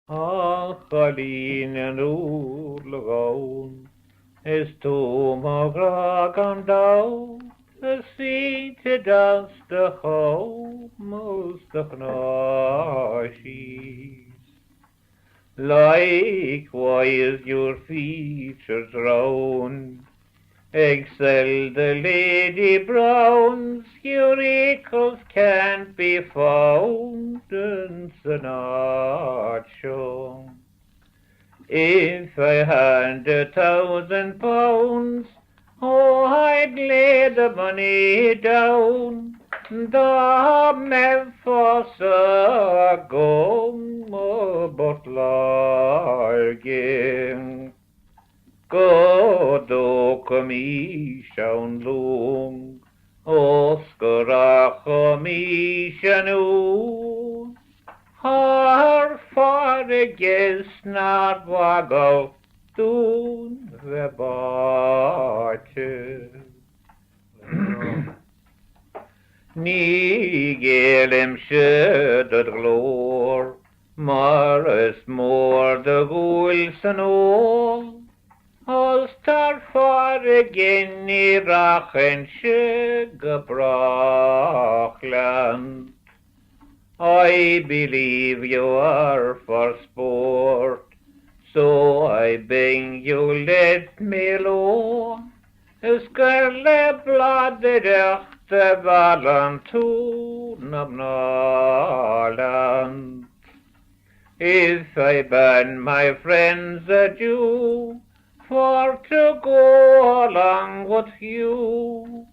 Cailín nUrla Donn is túm grag an dá, seated as the home most of Conaill. Likewise your features round excel the Lady Brown's, your equals can't be found in Conaill. If I had £1,000, oh, I'd lay the money down. Da me fossa gom but largin. God o mi shaun lung, Oscar mi shanu. Har fareges naar wagel doen we baatje. Ní gelem sjöder glór, mar is mór de gúil san ó. Als tar faregin í rachen se gebrachland. I believe you are for sport, so I beg you let me alone. Skerle bladet echte valantoon of Norland. If I ban my friends adieu, for to go along with you,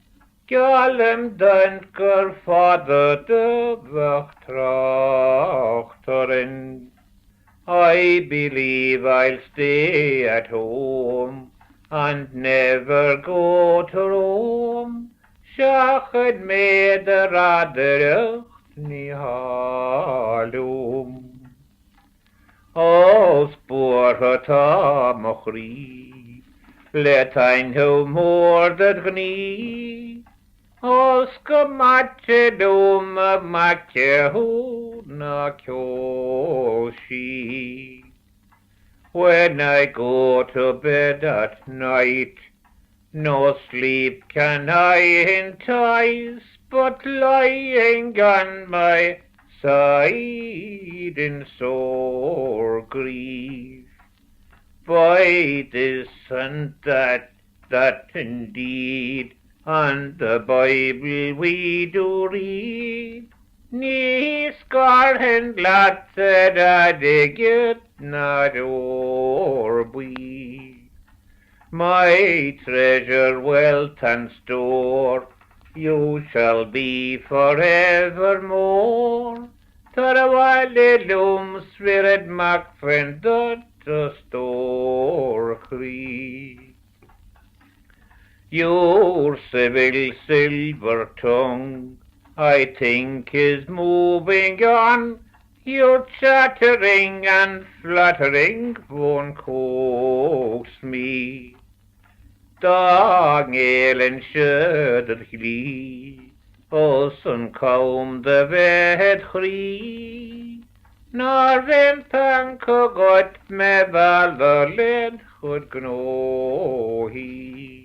Callum Dunker father de Vachtrachterin. I believe I'll stay at home and never go to Rome. Shached me de raderucht ni halum. O spoor het amachri, let ein ho moor dat gnie. Oska matje doma matje ho na kyoshi. When I go to bed at night, no sleep can I entice, but lying on my side in sore grief. By this and that indeed, and the Bible we do read. Ní scarhen latte da digit not orbwe. My treasure, wealth and store, you shall be forevermore. Tarawalilum spirit macfen dot store cree. Your civil silver tongue, I think, is moving on. Your chattering and flattering won't coax me. Dangelen sjöder gli, och som kom de ved chri. När en tanke gott med valderled chud gnohi.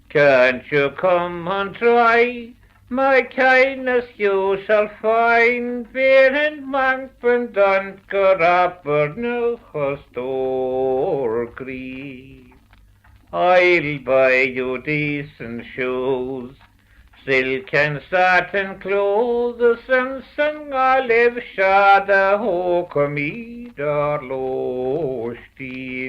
Can't you come and try? My kindness you shall find, behind manpen danker upper no store grief. I'll buy you decent shoes, silk and satin clothes, and some olive shada hokomid or losti